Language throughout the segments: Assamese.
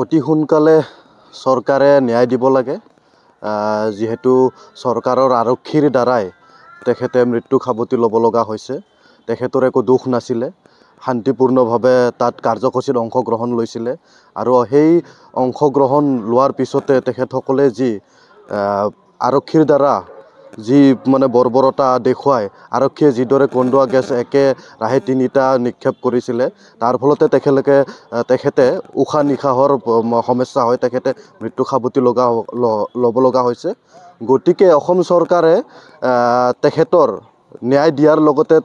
অতি সোনকালে চৰকাৰে ন্যায় দিব লাগে যেহেতু চৰকাৰৰ আৰক্ষীৰ দ্বাৰাই তেখেতে মৃত্যু সাবটি ল'ব লগা হৈছে তেখেতৰ একো দুখ নাছিলে শান্তিপূৰ্ণভাৱে তাত কাৰ্যসূচীত অংশগ্ৰহণ লৈছিলে আৰু সেই অংশগ্ৰহণ লোৱাৰ পিছতে তেখেতসকলে যি আৰক্ষীৰ দ্বাৰা যি মানে বৰ্বৰতা দেখুৱাই আৰক্ষীয়ে যিদৰে কন্দুৱা গেছ একেৰাহে 3টা নিক্ষেপ কৰিছিলে তাৰ ফলতে তেখেতে উশাহ নিশাহৰ সমস্যা হয় তেখেতে মৃত্যু সাবটি ল'ব লগা হৈছে গতিকে অসম চৰকাৰে তেখেতৰ ন্যায় দিয়াৰ লগতে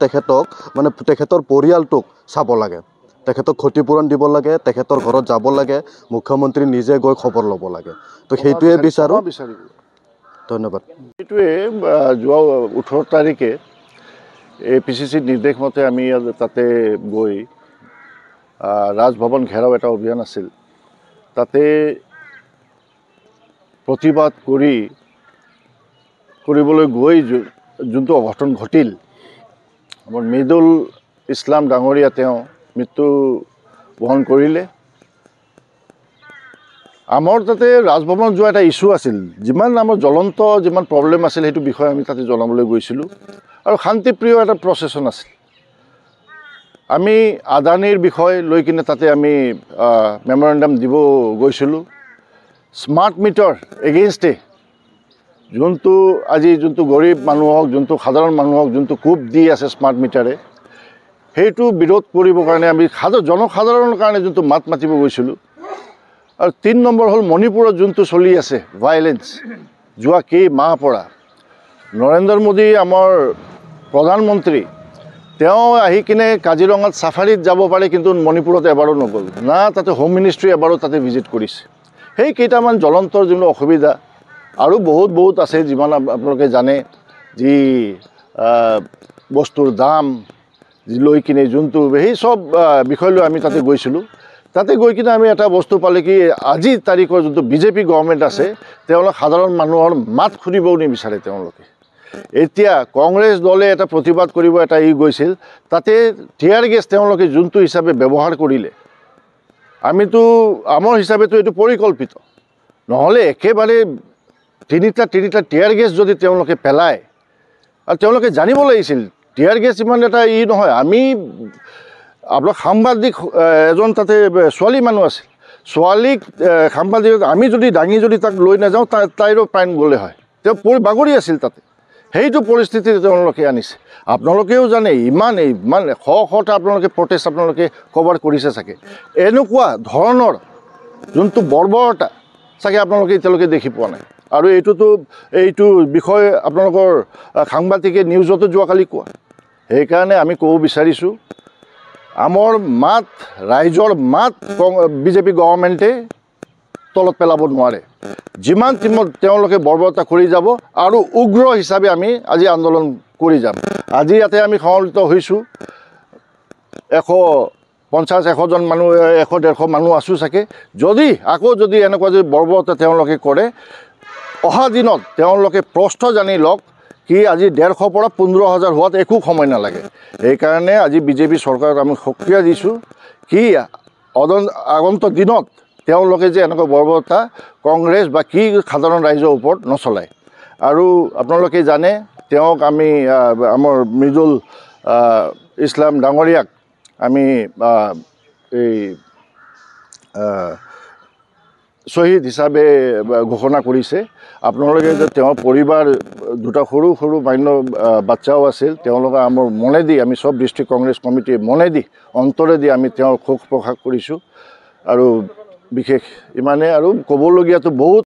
তেখেতৰ পৰিয়ালটোক চাব লাগে তেখেতক ক্ষতিপূৰণ দিব লাগে তেখেতৰ ঘৰত যাব লাগে মুখ্যমন্ত্ৰী নিজে গৈ খবৰ ল'ব লাগে তো সেইটোৱে বিচাৰো ধন্যবাদ এইটোৱে যোৱা 18 তাৰিখে APCC নিৰ্দেশ মতে আমি তাতে গৈ ৰাজভৱন ঘেৰাও এটা অভিযান আছিল তাতে প্ৰতিবাদ কৰিবলৈ গৈ যোনটো অঘটন ঘটিল আমাৰ মৃদুল ইছলাম ডাঙৰীয়া তেওঁ মৃত্যু বহন কৰিলে আমাৰ তাতে ৰাজভৱন যোৱা এটা ইস্যু আছিল যিমান আমাৰ জ্বলন্ত যিমান প্ৰব্লেম আছিল সেইটো বিষয়ে আমি তাতে জনাবলৈ গৈছিলোঁ আৰু শান্তিপ্ৰিয় এটা প্ৰচেছন আছিল আমি আদানীৰ বিষয় লৈ কিনে তাতে আমি মেমৰেণ্ডাম দিব গৈছিলোঁ স্মাৰ্ট মিটাৰ এগেইনষ্টে যোনটো গৰীব মানুহক যোনটো সাধাৰণ মানুহক যোনটো কোব দি আছে স্মাৰ্ট মিটাৰে সেইটো বিৰোধ কৰিবৰ কাৰণে আমি জনসাধাৰণৰ কাৰণে যোনটো মাত মাতিব গৈছিলোঁ আৰু 3 নম্বৰ হ'ল মণিপুৰত যোনটো চলি আছে ভাইলেন্স যোৱা কেইমাহ পৰা নৰেন্দ্ৰ মোদী আমাৰ প্ৰধানমন্ত্ৰী তেওঁ আহি কিনে কাজিৰঙাত চাফাৰীত যাব পাৰে কিন্তু মণিপুৰত এবাৰো নগ'ল না তাতে হোম মিনিষ্ট্ৰী এবাৰো তাতে ভিজিট কৰিছে সেই কেইটামান জ্বলন্তৰ যোনটো অসুবিধা আৰু বহুত আছে যিমান আপোনালোকে জানে যি বস্তুৰ দাম লৈ কিনে যোনটো সেই সব বিষয় লৈ আমি তাতে গৈছিলোঁ তাতে গৈ কিনে আমি এটা বস্তু পালে কি আজি তাৰিখৰ যোনটো বিজেপি গভৰ্ণমেণ্ট আছে তেওঁলোক সাধাৰণ মানুহৰ মাত শুনিবও নিবিচাৰে তেওঁলোকে এতিয়া কংগ্ৰেছ দলে এটা প্ৰতিবাদ কৰিব এটা গৈছিল তাতে টিয়াৰ গেছ তেওঁলোকে যোনটো হিচাপে ব্যৱহাৰ কৰিলে আমিতো আমাৰ হিচাপেতো এইটো পৰিকল্পিত নহ'লে একেবাৰে তিনিটা টিয়াৰ গেছ যদি তেওঁলোকে পেলায় আৰু তেওঁলোকে জানিব লাগিছিল টিয়াৰ গেছ ইমান এটা নহয় আমি আপোনাৰ সাংবাদিক এজন তাতে ছোৱালী মানুহ আছিল ছোৱালীক সাংবাদিক আমি যদি দাঙি যদি তাক লৈ নাযাওঁ তাইৰো প্ৰাণ গ'লে হয় তেওঁ বাগৰি আছিল তাতে সেইটো পৰিস্থিতি তেওঁলোকে আনিছে আপোনালোকেও জানে ইমান শটা আপোনালোকে প্ৰটেষ্ট আপোনালোকে কভাৰ কৰিছে চাগে এনেকুৱা ধৰণৰ যোনটো বৰ্বৰতা চাগে আপোনালোকে এতিয়ালৈকে দেখি পোৱা নাই আৰু এইটো বিষয় আপোনালোকৰ সাংবাদিকে নিউজতো যোৱাকালি কোৱা সেইকাৰণে আমি ক'ব বিচাৰিছোঁ আমাৰ মাত ৰাইজৰ মাত বিজেপি গভৰ্ণমেণ্টে তলত পেলাব নোৱাৰে যিমান তেওঁলোকে বৰ্বৰতা কৰি যাব আৰু উগ্ৰ হিচাপে আমি আজি আন্দোলন কৰি যাম আজি ইয়াতে আমি সমবেত হৈছোঁ 150-100 জন মানুহ 100-150 মানুহ আছোঁ চাগে যদি এনেকুৱা যদি বৰ্বৰতা তেওঁলোকে কৰে অহা দিনত তেওঁলোকে প্ৰস্থ জানি লওক কি আজি 150 পৰা 15,000 হোৱাত একো সময় নালাগে সেইকাৰণে আজি বিজেপি চৰকাৰক আমি সক্ৰিয় দিছোঁ কি আগন্তুক দিনত তেওঁলোকে যে এনেকুৱা বৰ্বৰতা কংগ্ৰেছ বা কি সাধাৰণ ৰাইজৰ ওপৰত নচলায় আৰু আপোনালোকে জানে তেওঁক আমি আমাৰ মৃদুল ইছলাম ডাঙৰীয়াক আমি এই শ্বহীদ হিচাপে ঘোষণা কৰিছে আপোনালোকে যে তেওঁৰ পৰিবাৰ দুটা সৰু মান্য বাচ্চাও আছিল তেওঁলোকে আমাৰ মনেদি আমি সব ডিষ্ট্ৰিক্ট কংগ্ৰেছ কমিটিৰ মনেদি অন্তৰেদি আমি তেওঁৰ শোক প্ৰকাশ কৰিছোঁ আৰু বিশেষ ইমানে আৰু ক'বলগীয়াতো বহুত